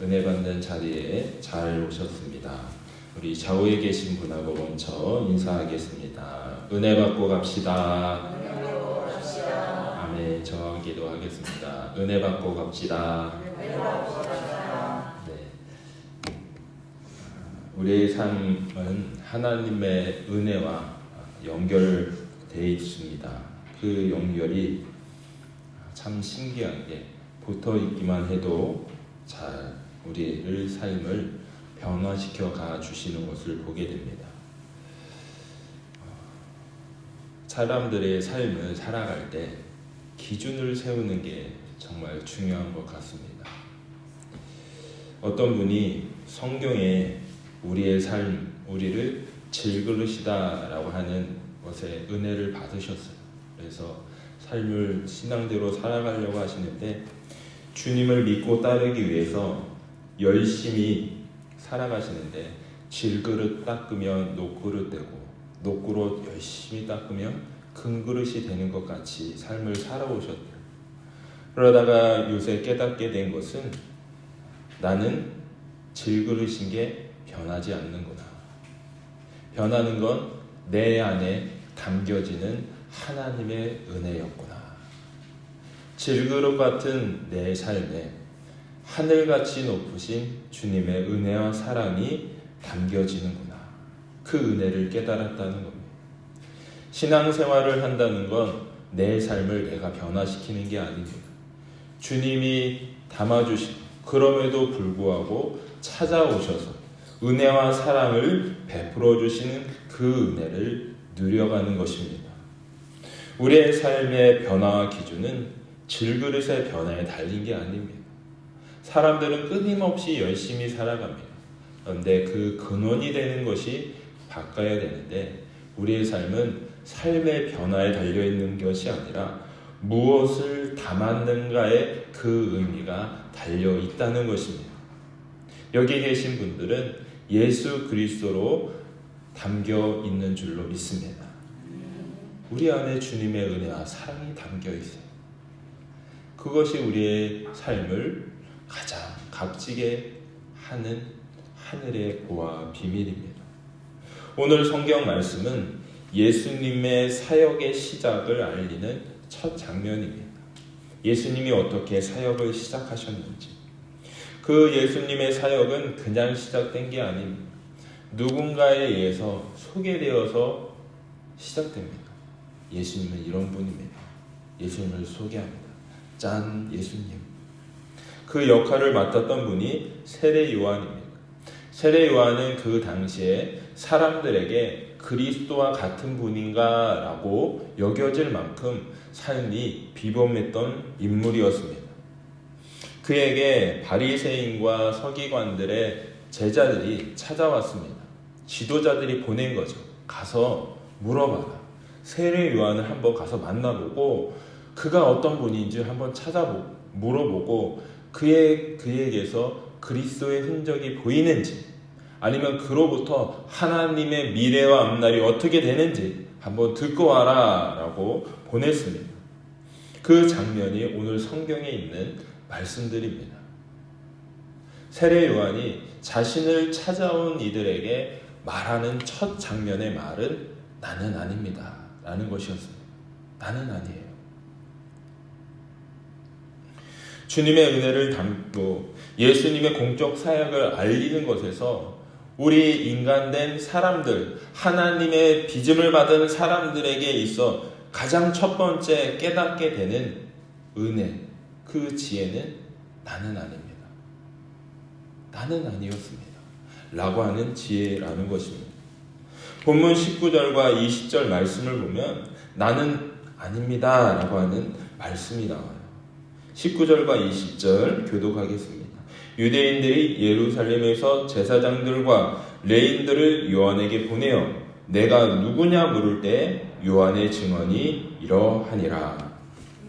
은혜 받는 자리에 잘 오셨습니다. 우리 좌우에 계신 분하고 먼저 인사하겠습니다. 은혜 받고 갑시다. 아멘. 저 기도하겠습니다. 은혜 받고 갑시다. 네. 우리의 삶은 하나님의 은혜와 연결되어 있습니다. 그 연결이 참 신기하게 붙어 있기만 해도 잘 우리의 삶을 변화시켜 가 주시는 것을 보게 됩니다. 사람들의 삶을 살아갈 때 기준을 세우는 게 정말 중요한 것 같습니다. 어떤 분이 성경에 우리의 삶, 우리를 질그릇이다라고 하는 것에 은혜를 받으셨어요. 그래서 삶을 신앙대로 살아가려고 하시는데 주님을 믿고 따르기 위해서 열심히 살아가시는데 질그릇 닦으면 녹그릇 되고 녹그릇 열심히 닦으면 금그릇이 되는 것 같이 삶을 살아오셨대요. 그러다가 요새 깨닫게 된 것은 나는 질그릇인 게 변하지 않는구나. 변하는 건 내 안에 담겨지는 하나님의 은혜였구나. 질그릇 같은 내 삶에 하늘같이 높으신 주님의 은혜와 사랑이 담겨지는구나. 그 은혜를 깨달았다는 겁니다. 신앙생활을 한다는 건 내 삶을 내가 변화시키는 게 아닙니다. 주님이 담아주시고 그럼에도 불구하고 찾아오셔서 은혜와 사랑을 베풀어 주시는 그 은혜를 누려가는 것입니다. 우리의 삶의 변화와 기준은 질그릇의 변화에 달린 게 아닙니다. 사람들은 끊임없이 열심히 살아갑니다. 그런데 그 근원이 되는 것이 바꿔야 되는데 우리의 삶은 삶의 변화에 달려있는 것이 아니라 무엇을 담았는가에 그 의미가 달려있다는 것입니다. 여기 계신 분들은 예수 그리스도로 담겨 있는 줄로 믿습니다. 우리 안에 주님의 은혜와 사랑이 담겨 있어요. 그것이 우리의 삶을 가장 값지게 하는 하늘의 보화 비밀입니다. 오늘 성경 말씀은 예수님의 사역의 시작을 알리는 첫 장면입니다. 예수님이 어떻게 사역을 시작하셨는지. 그 예수님의 사역은 그냥 시작된 게 아닙니다. 누군가에 의해서 소개되어서 시작됩니다. 예수님은 이런 분입니다. 예수님을 소개합니다. 짠, 예수님. 그 역할을 맡았던 분이 세례 요한입니다. 세례 요한은 그 당시에 사람들에게 그리스도와 같은 분인가 라고 여겨질 만큼 삶이 비범했던 인물이었습니다. 그에게 바리새인과 서기관들의 제자들이 찾아왔습니다. 지도자들이 보낸 거죠. 가서 물어봐라. 세례 요한을 한번 가서 만나보고 그가 어떤 분인지 한번 찾아보고 물어보고 그에게서 그리스도의 흔적이 보이는지 아니면 그로부터 하나님의 미래와 앞날이 어떻게 되는지 한번 듣고 와라 라고 보냈습니다. 그 장면이 오늘 성경에 있는 말씀들입니다. 세례 요한이 자신을 찾아온 이들에게 말하는 첫 장면의 말은 나는 아닙니다 라는 것이었습니다. 나는 아니에요. 주님의 은혜를 담고 예수님의 공적 사역을 알리는 것에서 우리 인간된 사람들, 하나님의 빚음을 받은 사람들에게 있어 가장 첫 번째 깨닫게 되는 은혜, 그 지혜는 나는 아닙니다. 나는 아니었습니다. 라고 하는 지혜라는 것입니다. 본문 19절과 20절 말씀을 보면 나는 아닙니다 라고 하는 말씀이 나와요. 19절과 20절 교독하겠습니다. 유대인들이 예루살렘에서 제사장들과 레인들을 요한에게 보내어 내가 누구냐 물을 때 요한의 증언이 이러하니라.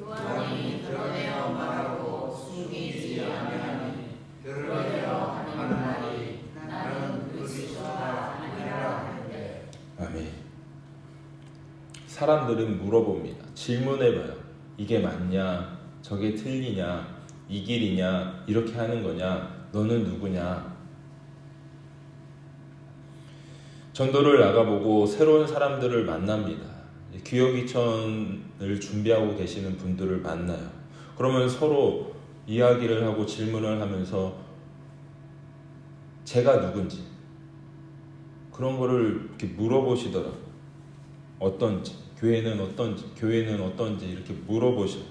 요한이 드러내어 말하고 숨기지 아니하니 드러내어 하는 말이 나는 그리스도가 아니라 하는데. 아멘. 사람들은 물어봅니다. 질문해봐요. 이게 맞냐? 저게 틀리냐? 이 길이냐? 이렇게 하는 거냐? 너는 누구냐? 전도를 나가보고 새로운 사람들을 만납니다. 기억이천을 준비하고 계시는 분들을 만나요. 그러면 서로 이야기를 하고 질문을 하면서 제가 누군지 그런 거를 이렇게 물어보시더라고요. 어떤지, 교회는 어떤지 이렇게 물어보셔요.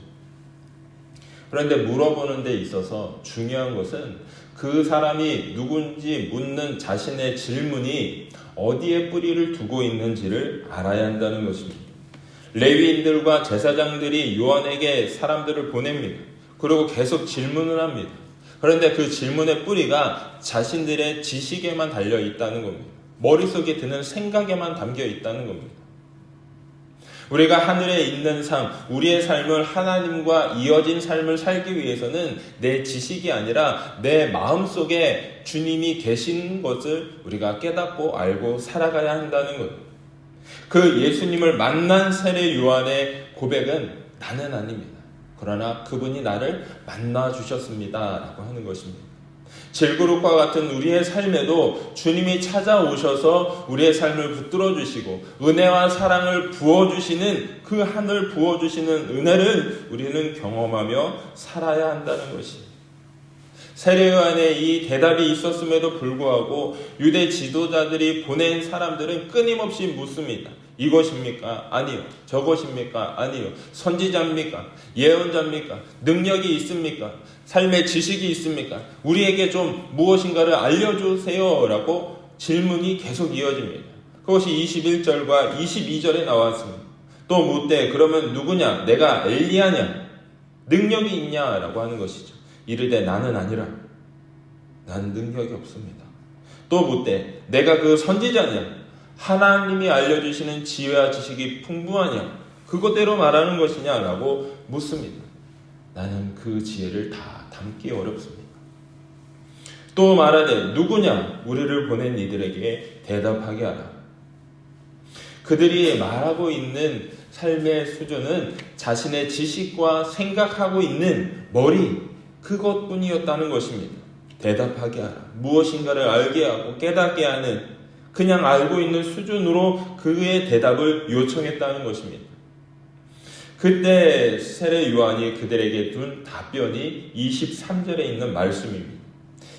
그런데 물어보는 데 있어서 중요한 것은 그 사람이 누군지 묻는 자신의 질문이 어디에 뿌리를 두고 있는지를 알아야 한다는 것입니다. 레위인들과 제사장들이 요한에게 사람들을 보냅니다. 그리고 계속 질문을 합니다. 그런데 그 질문의 뿌리가 자신들의 지식에만 달려 있다는 겁니다. 머릿속에 드는 생각에만 담겨 있다는 겁니다. 우리가 하늘에 있는 삶, 우리의 삶을 하나님과 이어진 삶을 살기 위해서는 내 지식이 아니라 내 마음속에 주님이 계신 것을 우리가 깨닫고 알고 살아가야 한다는 것. 그 예수님을 만난 세례 요한의 고백은 나는 아닙니다. 그러나 그분이 나를 만나 주셨습니다 라고 하는 것입니다. 질그룹과 같은 우리의 삶에도 주님이 찾아오셔서 우리의 삶을 붙들어 주시고 은혜와 사랑을 부어주시는 그 하늘 부어주시는 은혜를 우리는 경험하며 살아야 한다는 것이 세례 요한의 이 대답이 있었음에도 불구하고 유대 지도자들이 보낸 사람들은 끊임없이 묻습니다. 이것입니까? 아니요. 저것입니까? 아니요. 선지자입니까? 예언자입니까? 능력이 있습니까? 삶의 지식이 있습니까? 우리에게 좀 무엇인가를 알려주세요 라고 질문이 계속 이어집니다. 그것이 21절과 22절에 나왔습니다. 또 묻되 그러면 누구냐? 내가 엘리야냐? 능력이 있냐? 라고 하는 것이죠. 이르되 나는 아니라 나는 능력이 없습니다. 또 묻되 내가 그 선지자냐? 하나님이 알려주시는 지혜와 지식이 풍부하냐? 그것대로 말하는 것이냐? 라고 묻습니다. 나는 그 지혜를 다 담기 어렵습니다. 또 말하되 누구냐? 우리를 보낸 이들에게 대답하게 하라. 그들이 말하고 있는 삶의 수준은 자신의 지식과 생각하고 있는 머리 그것뿐이었다는 것입니다. 대답하게 하라. 무엇인가를 알게 하고 깨닫게 하는 그냥 알고 있는 수준으로 그의 대답을 요청했다는 것입니다. 그때 세례 요한이 그들에게 준 답변이 23절에 있는 말씀입니다.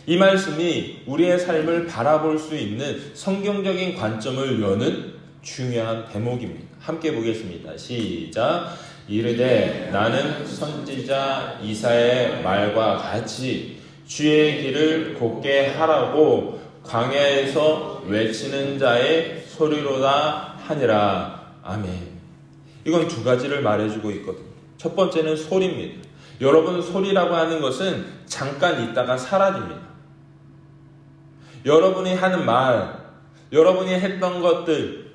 이 말씀이 우리의 삶을 바라볼 수 있는 성경적인 관점을 여는 중요한 대목입니다. 함께 보겠습니다. 시작. 이르되 나는 선지자 이사야의 말과 같이 주의 길을 곧게 하라고 광야에서 외치는 자의 소리로다 하니라. 아멘. 이건 두 가지를 말해주고 있거든요. 첫 번째는 소리입니다. 여러분, 소리라고 하는 것은 잠깐 있다가 사라집니다. 여러분이 하는 말, 여러분이 했던 것들,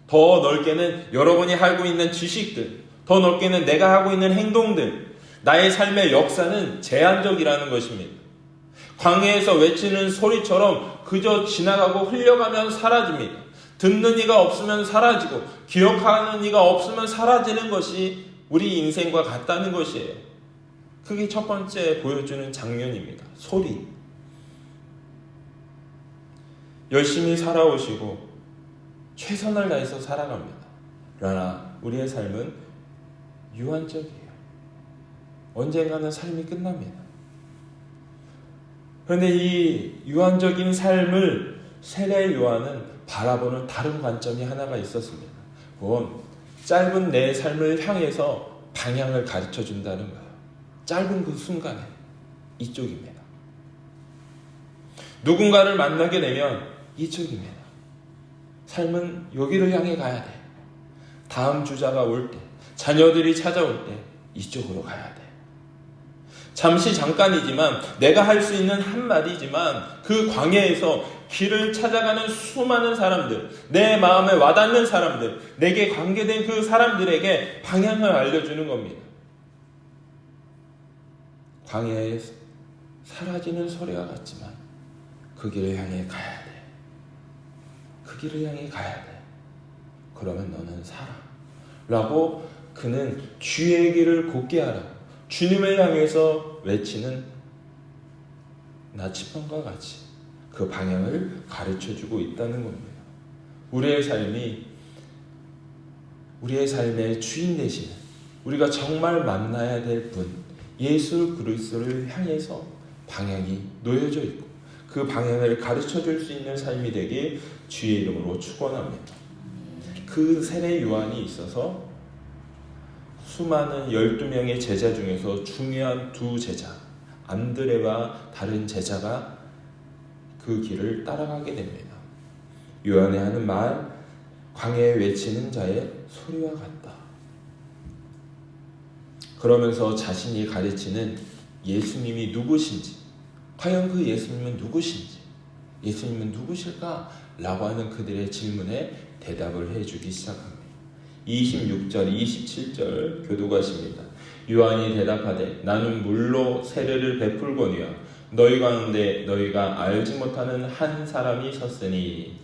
더 넓게는 여러분이 알고 있는 지식들, 더 넓게는 내가 하고 있는 행동들, 나의 삶의 역사는 제한적이라는 것입니다. 광야에서 외치는 소리처럼 그저 지나가고 흘려가면 사라집니다. 듣는 이가 없으면 사라지고 기억하는 이가 없으면 사라지는 것이 우리 인생과 같다는 것이에요. 그게 첫 번째 보여주는 장면입니다. 소리. 열심히 살아오시고 최선을 다해서 살아갑니다. 그러나 우리의 삶은 유한적이에요. 언젠가는 삶이 끝납니다. 그런데 이 유한적인 삶을 세례 요한은 바라보는 다른 관점이 하나가 있었습니다. 그건 짧은 내 삶을 향해서 방향을 가르쳐 준다는 거예요. 짧은 그 순간에 이쪽입니다. 누군가를 만나게 되면 이쪽입니다. 삶은 여기를 향해 가야 돼. 다음 주자가 올 때, 자녀들이 찾아올 때 이쪽으로 가야 돼. 잠시 잠깐이지만 내가 할 수 있는 한마디지만 그 광야에서 길을 찾아가는 수많은 사람들, 내 마음에 와닿는 사람들, 내게 관계된 그 사람들에게 방향을 알려주는 겁니다. 광야에 사라지는 소리와 같지만 그 길을 향해 가야 돼. 그 길을 향해 가야 돼. 그러면 너는 살아. 라고 그는 주의 길을 곧게 하라. 주님을 향해서 외치는 나치판과 같이 그 방향을 가르쳐주고 있다는 겁니다. 우리의 삶의 주인 되시는, 우리가 정말 만나야 될 분 예수 그리스도를 향해서 방향이 놓여져 있고 그 방향을 가르쳐줄 수 있는 삶이 되길 주의 이름으로 축원합니다. 그 세례 요한이 있어서 수많은 12명의 제자 중에서 중요한 두 제자, 안드레와 다른 제자가 그 길을 따라가게 됩니다. 요한이 하는 말, 광야에 외치는 자의 소리와 같다. 그러면서 자신이 가르치는 예수님이 누구신지, 과연 그 예수님은 누구신지, 예수님은 누구실까? 라고 하는 그들의 질문에 대답을 해주기 시작합니다. 26절, 27절 교도가십니다. 요한이 대답하되 나는 물로 세례를 베풀거니와 너희 가운데 너희가 알지 못하는 한 사람이 섰으니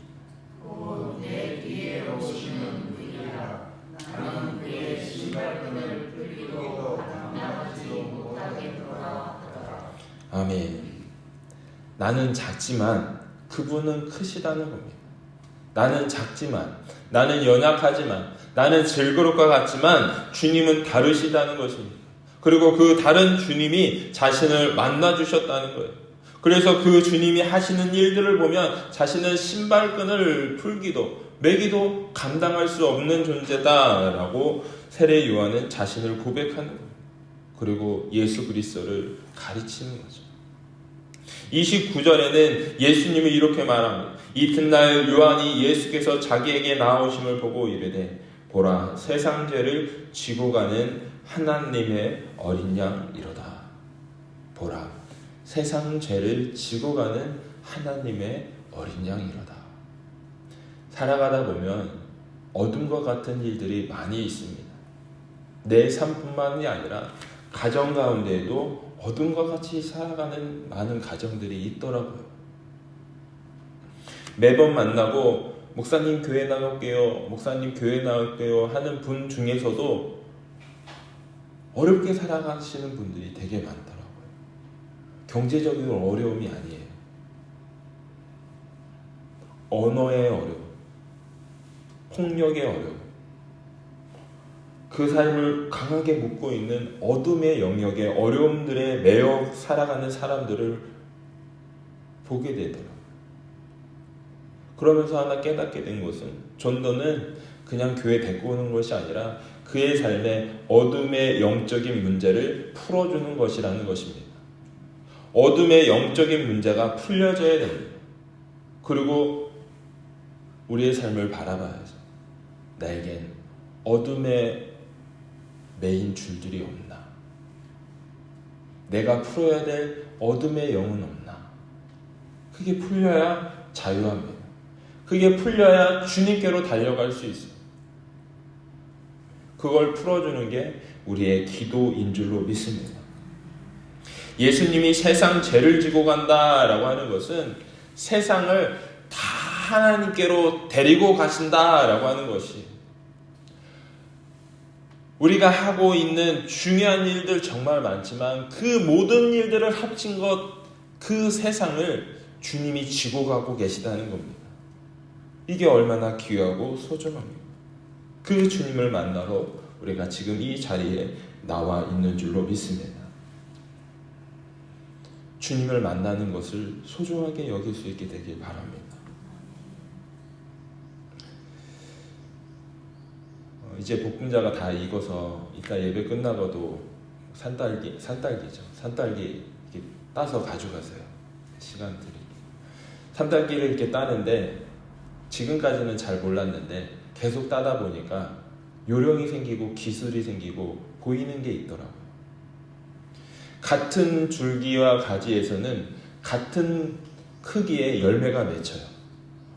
곧 내 뒤에 오시는 분이라. 나는 그의 신발끈을 풀기도 감당하지 못하겠노라. 아멘. 나는 작지만 그분은 크시다는 겁니다. 나는 작지만, 나는 연약하지만, 나는 질그릇 과 같지만 주님은 다르시다는 것입니다. 그리고 그 다른 주님이 자신을 만나주셨다는 거예요. 그래서 그 주님이 하시는 일들을 보면 자신은 신발끈을 풀기도 매기도 감당할 수 없는 존재다라고 세례 요한은 자신을 고백하는 거예요. 그리고 예수 그리스도를 가르치는 거죠. 29절에는 예수님이 이렇게 말합니다. 이튿날 요한이 예수께서 자기에게 나오심을 보고 이르되 보라, 세상 죄를 지고 가는 하나님의 어린 양이로다. 보라, 세상 죄를 지고 가는 하나님의 어린 양이로다. 살아가다 보면 어둠과 같은 일들이 많이 있습니다. 내 삶뿐만이 아니라 가정 가운데에도 어둠과 같이 살아가는 많은 가정들이 있더라고요. 매번 만나고 목사님 교회 나올게요, 목사님 교회 나올게요 하는 분 중에서도 어렵게 살아가시는 분들이 되게 많더라고요. 경제적인 어려움이 아니에요. 언어의 어려움, 폭력의 어려움, 그 삶을 강하게 묶고 있는 어둠의 영역의 어려움들에 매여 살아가는 사람들을 보게 되더라고요. 그러면서 하나 깨닫게 된 것은 전도는 그냥 교회 데리고 오는 것이 아니라 그의 삶의 어둠의 영적인 문제를 풀어주는 것이라는 것입니다. 어둠의 영적인 문제가 풀려져야 됩니다. 그리고 우리의 삶을 바라봐야죠. 나에겐 어둠의 메인 줄들이 없나? 내가 풀어야 될 어둠의 영은 없나? 그게 풀려야 자유합니다. 그게 풀려야 주님께로 달려갈 수 있어요. 그걸 풀어주는 게 우리의 기도인 줄로 믿습니다. 예수님이 세상 죄를 지고 간다라고 하는 것은 세상을 다 하나님께로 데리고 가신다라고 하는 것이, 우리가 하고 있는 중요한 일들 정말 많지만 그 모든 일들을 합친 것, 그 세상을 주님이 지고 가고 계시다는 겁니다. 이게 얼마나 귀하고 소중합니다. 그 주님을 만나러 우리가 지금 이 자리에 나와 있는 줄로 믿습니다. 주님을 만나는 것을 소중하게 여길 수 있게 되길 바랍니다. 이제 볶음자가 다 익어서 이따 예배 끝나고도 산딸기죠. 산딸기 이렇게 따서 가져가세요. 시간들이. 산딸기를 이렇게 따는데 지금까지는 잘 몰랐는데 계속 따다 보니까 요령이 생기고 기술이 생기고 보이는 게 있더라고요. 같은 줄기와 가지에서는 같은 크기의 열매가 맺혀요.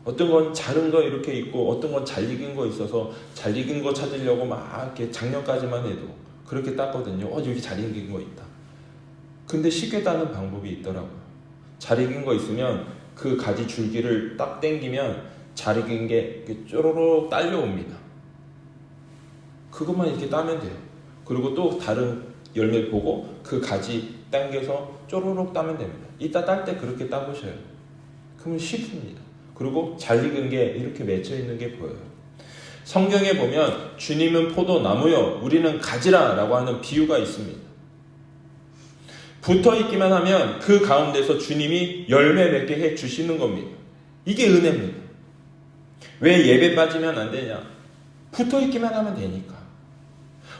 어떤 건 자른 거 이렇게 있고 어떤 건 잘 익은 거 있어서 잘 익은 거 찾으려고 막 이렇게 작년까지만 해도 그렇게 땄거든요. 여기 잘 익은 거 있다. 근데 쉽게 따는 방법이 있더라고요. 잘 익은 거 있으면 그 가지 줄기를 딱 당기면 잘 익은 게 이렇게 쪼로록 딸려옵니다. 그것만 이렇게 따면 돼요. 그리고 또 다른 열매 보고 그 가지 당겨서 쪼로록 따면 됩니다. 이따 딸 때 그렇게 따보셔요. 그러면 쉽습니다. 그리고 잘 익은 게 이렇게 맺혀 있는 게 보여요. 성경에 보면 주님은 포도나무요 우리는 가지라 라고 하는 비유가 있습니다. 붙어 있기만 하면 그 가운데서 주님이 열매 맺게 해 주시는 겁니다. 이게 은혜입니다. 왜 예배 빠지면 안 되냐? 붙어 있기만 하면 되니까.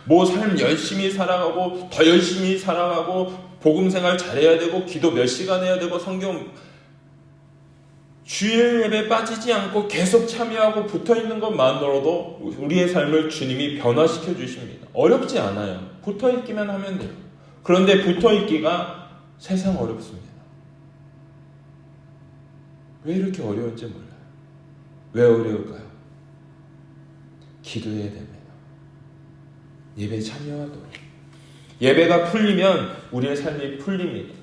뭐 삶 열심히 살아가고 더 열심히 살아가고 복음 생활 잘해야 되고 기도 몇 시간 해야 되고 성경 주일 예배 빠지지 않고 계속 참여하고 붙어 있는 것만으로도 우리의 삶을 주님이 변화시켜 주십니다. 어렵지 않아요. 붙어 있기만 하면 돼요. 그런데 붙어 있기가 세상 어렵습니다. 왜 이렇게 어려운지 몰라요. 왜 어려울까요? 기도해야 됩니다. 예배 참여하도록. 예배가 풀리면 우리의 삶이 풀립니다.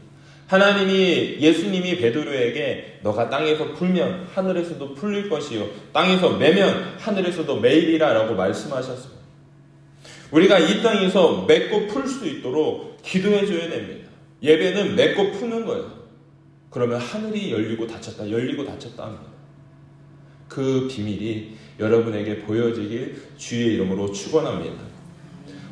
예수님이 베드로에게 너가 땅에서 풀면 하늘에서도 풀릴 것이요 땅에서 매면 하늘에서도 매이리라 라고 말씀하셨습니다. 우리가 이 땅에서 맺고 풀 수 있도록 기도해 줘야 됩니다. 예배는 맺고 푸는 거예요. 그러면 하늘이 열리고 닫혔다 합니다. 그 비밀이 여러분에게 보여지길 주의 이름으로 축원합니다.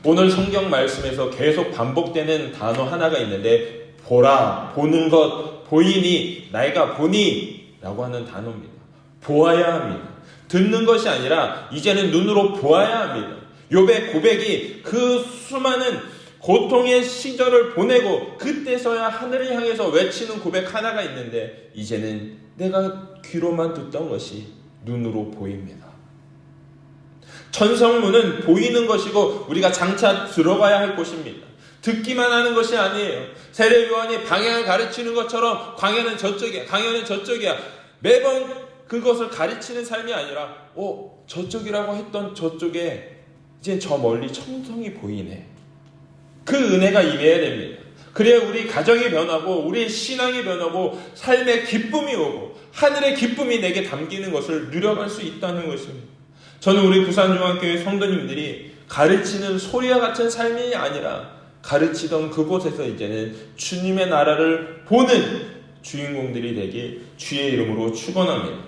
오늘 성경 말씀에서 계속 반복되는 단어 하나가 있는데 보라, 보는 것, 보이니, 내가 보니 라고 하는 단어입니다. 보아야 합니다. 듣는 것이 아니라 이제는 눈으로 보아야 합니다. 욥의 고백이 그 수많은 고통의 시절을 보내고 그때서야 하늘을 향해서 외치는 고백 하나가 있는데 이제는 내가 귀로만 듣던 것이 눈으로 보입니다. 천성문은 보이는 것이고 우리가 장차 들어가야 할 곳입니다. 듣기만 하는 것이 아니에요. 세례 요한이 방향을 가르치는 것처럼 광야는 저쪽이야, 강야는 저쪽이야. 매번 그것을 가르치는 삶이 아니라 저쪽이라고 했던 저쪽에 이제 저 멀리 천성이 보이네. 그 은혜가 임해야 됩니다. 그래야 우리 가정이 변하고 우리의 신앙이 변하고 삶의 기쁨이 오고 하늘의 기쁨이 내게 담기는 것을 누려갈 수 있다는 것입니다. 저는 우리 부산중앙교회 성도님들이 가르치는 소리와 같은 삶이 아니라 가르치던 그곳에서 이제는 주님의 나라를 보는 주인공들이 되길 주의 이름으로 축원합니다.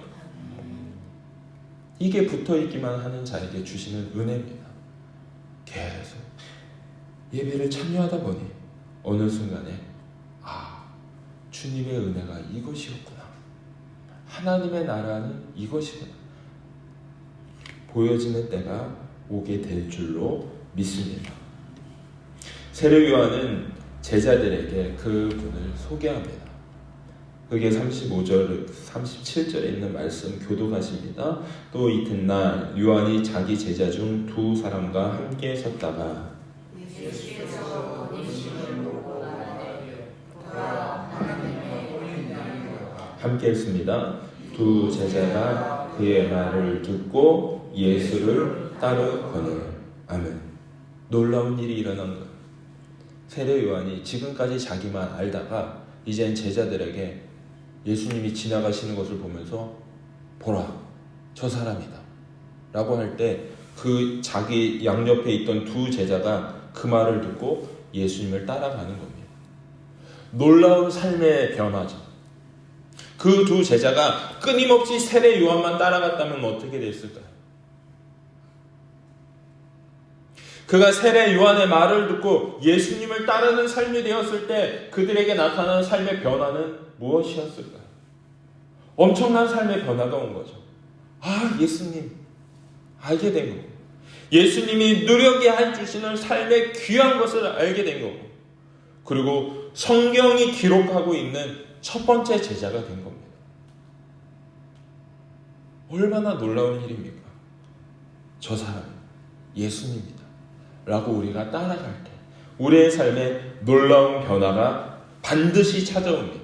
이게 붙어있기만 하는 자에게 주시는 은혜입니다. 계속 예배를 참여하다 보니 어느 순간에 주님의 은혜가 이것이었구나. 하나님의 나라는 이것이구나. 보여지는 때가 오게 될 줄로 믿습니다. 세례 요한은 제자들에게 그분을 소개합니다. 그게 35절, 37절에 있는 말씀 교독하십니다. 또 이튿날 요한이 자기 제자 중 두 사람과 함께 섰다가 함께 했습니다. 두 제자가 그의 말을 듣고 예수를 따르거늘. 아멘. 놀라운 일이 일어난 거예요. 세례 요한이 지금까지 자기만 알다가 이젠 제자들에게 예수님이 지나가시는 것을 보면서 보라, 저 사람이다 라고 할 때 그 자기 양옆에 있던 두 제자가 그 말을 듣고 예수님을 따라가는 겁니다. 놀라운 삶의 변화죠. 그 두 제자가 끊임없이 세례 요한만 따라갔다면 어떻게 됐을까요? 그가 세례 요한의 말을 듣고 예수님을 따르는 삶이 되었을 때 그들에게 나타나는 삶의 변화는 무엇이었을까요? 엄청난 삶의 변화가 온 거죠. 예수님 알게 된 거고, 예수님이 누리게 해주시는 삶의 귀한 것을 알게 된 거고, 그리고 성경이 기록하고 있는 첫 번째 제자가 된 겁니다. 얼마나 놀라운 일입니까? 저 사람 예수님이다 라고 우리가 따라갈 때 우리의 삶에 놀라운 변화가 반드시 찾아옵니다.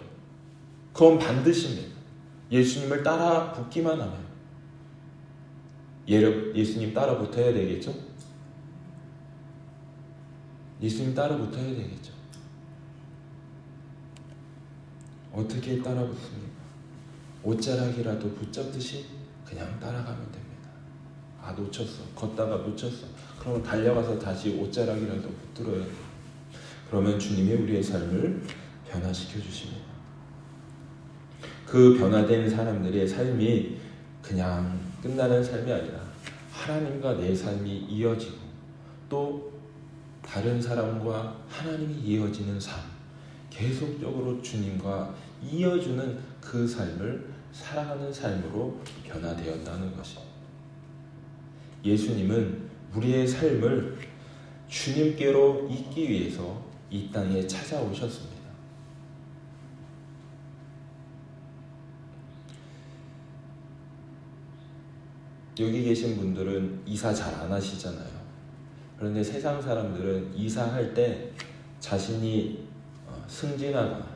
그건 반드시입니다. 예수님을 따라 붙기만 하면. 예수님 따라 붙어야 되겠죠? 예수님 따라 붙어야 되겠죠? 어떻게 따라 붙습니까? 옷자락이라도 붙잡듯이 그냥 따라가면 됩니다. 놓쳤어. 걷다가 놓쳤어. 그럼 달려가서 다시 옷자락이라도 붙들어야 돼요. 그러면 주님이 우리의 삶을 변화시켜 주십니다. 그 변화된 사람들의 삶이 그냥 끝나는 삶이 아니라 하나님과 내 삶이 이어지고 또 다른 사람과 하나님이 이어지는 삶, 계속적으로 주님과 이어주는 그 삶을 살아가는 삶으로 변화되었다는 것입니다. 예수님은 우리의 삶을 주님께로 잇기 위해서 이 땅에 찾아오셨습니다. 여기 계신 분들은 이사 잘 안 하시잖아요. 그런데 세상 사람들은 이사할 때 자신이 승진하거나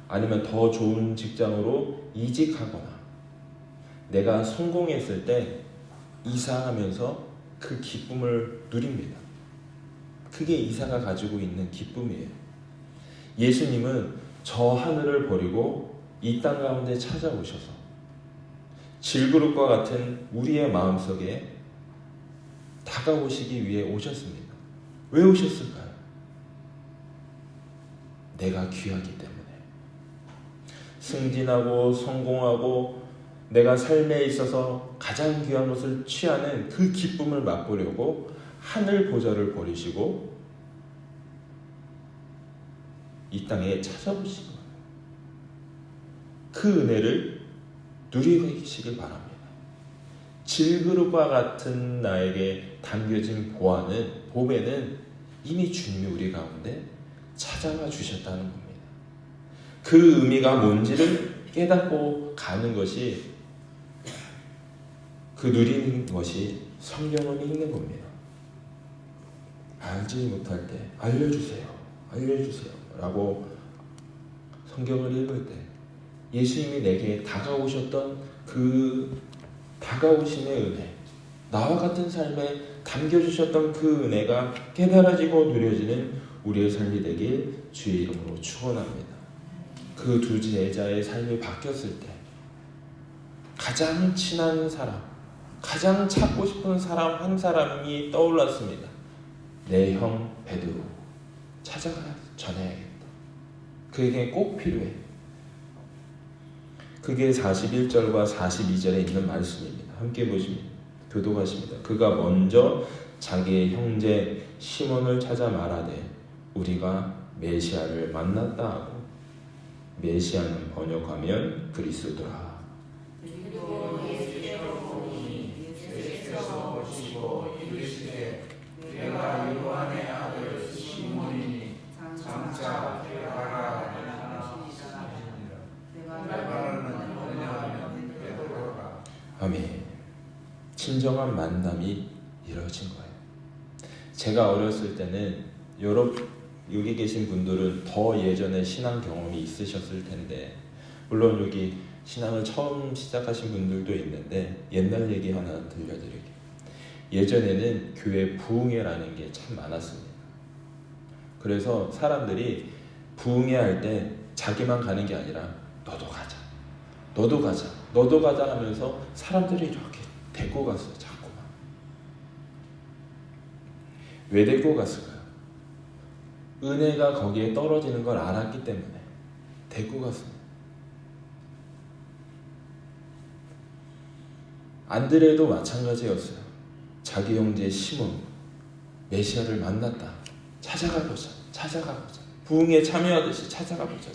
아니면 더 좋은 직장으로 이직하거나 내가 성공했을 때 이사하면서 그 기쁨을 누립니다. 그게 이사가 가지고 있는 기쁨이에요. 예수님은 저 하늘을 버리고 이 땅 가운데 찾아오셔서 질그릇과 같은 우리의 마음속에 다가오시기 위해 오셨습니다. 왜 오셨을까요? 내가 귀하기 때문에. 승진하고 성공하고 내가 삶에 있어서 가장 귀한 것을 취하는 그 기쁨을 맛보려고 하늘 보좌를 버리시고 이 땅에 찾아오신 거예요. 그 은혜를 누리시길 바랍니다. 질그릇과 같은 나에게 담겨진 보배는 이미 주님이 우리 가운데 찾아와 주셨다는 겁니다. 그 의미가 뭔지를 깨닫고 가는 것이, 그 누리는 것이 성경을 읽는 겁니다. 알지 못할 때 알려주세요 라고 성경을 읽을 때 예수님이 내게 다가오셨던 그 다가오심의 은혜, 나와 같은 삶에 담겨주셨던 그 은혜가 깨달아지고 누려지는 우리의 삶이 되길 주의 이름으로 축원합니다. 그 두 제자의 삶이 바뀌었을 때 가장 친한 사람, 가장 찾고 싶은 사람 한 사람이 떠올랐습니다. 내 형 베드로 찾아가 전해야겠다. 그에게 꼭 필요해. 그게 41절과 42절에 있는 말씀입니다. 함께 보시면 교독하십니다. 그가 먼저 자기의 형제 시몬을 찾아 말하되 우리가 메시아를 만났다 하고, 메시아는 번역하면 그리스도라. 그리고 예수께로 보니 예수께서 보시고 이르시되 내가 요한의 아들 시몬이니 장차 베드로라 하는 것이니라. 내가 너는 뭐냐면 베드로라. 아멘. 진정한 만남이 이루어진 거예요. 제가 어렸을 때는 여기 계신 분들은 더 예전에 신앙 경험이 있으셨을 텐데, 물론 여기 신앙을 처음 시작하신 분들도 있는데 옛날 얘기 하나 들려드릴게요. 예전에는 교회 부흥회라는 게 참 많았습니다. 그래서 사람들이 부흥회 할 때 자기만 가는 게 아니라 너도 가자 하면서 사람들이 이렇게 데리고 갔어요. 자꾸만. 왜 데리고 갔을까요? 은혜가 거기에 떨어지는 걸 알았기 때문에 데리고 갔습니다. 안드레도 마찬가지였어요. 자기 형제 시몬, 메시아를 만났다. 찾아가보자. 부흥에 참여하듯이 찾아가보자.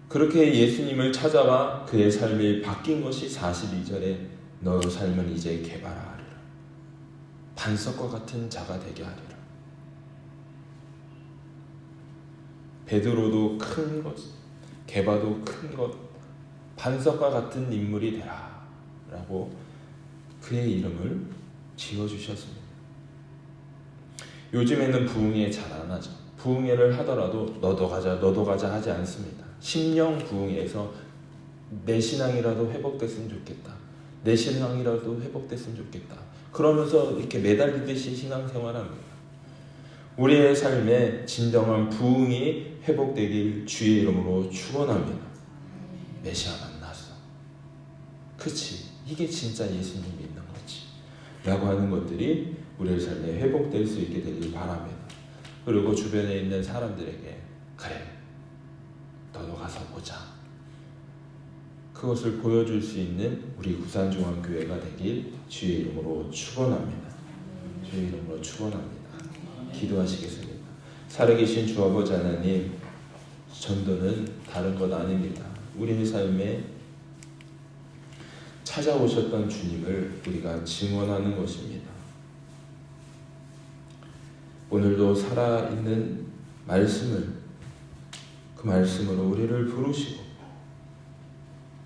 그렇게 예수님을 찾아와 그의 삶이 바뀐 것이 42절에 너의 삶은 이제 개발하리라. 반석과 같은 자가 되게 하리라. 베드로도 큰 것, 게바도 큰 것, 반석과 같은 인물이 되라 라고 그의 이름을 지어주셨습니다. 요즘에는 부흥회 잘 안 하죠. 부흥회를 하더라도 너도 가자 하지 않습니다. 심령 부흥회에서 내 신앙이라도 회복됐으면 좋겠다. 내 신앙이라도 회복됐으면 좋겠다. 그러면서 이렇게 매달리듯이 신앙생활합니다. 우리의 삶에 진정한 부흥이 회복되길 주의 이름으로 축원합니다. 메시아 만났어. 그치? 이게 진짜 예수님 믿는 거지 라고 하는 것들이 우리의 삶에 회복될 수 있게 되길 바랍니다. 그리고 주변에 있는 사람들에게 그래, 너도 가서 보자. 그것을 보여줄 수 있는 우리 부산중앙교회가 되길 주의 이름으로 축원합니다. 주의 이름으로 축원합니다. 기도하시겠습니다. 살아계신 주 아버지 하나님, 전도는 다른 것 아닙니다. 우리의 삶에 찾아오셨던 주님을 우리가 증언하는 것입니다. 오늘도 살아있는 말씀을, 그 말씀으로 우리를 부르시고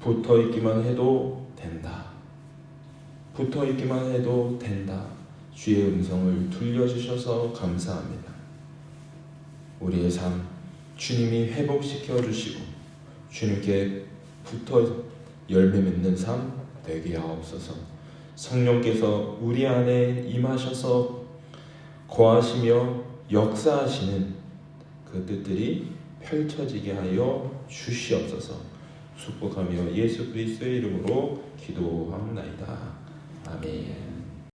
붙어있기만 해도 된다. 붙어있기만 해도 된다. 주의 음성을 들려주셔서 감사합니다. 우리의 삶 주님이 회복시켜 주시고 주님께 붙어 열매 맺는 삶 되게 하옵소서. 성령께서 우리 안에 임하셔서 거하시며 역사하시는 그 뜻들이 펼쳐지게 하여 주시옵소서. 축복하며 예수 그리스도의 이름으로 기도하옵나이다.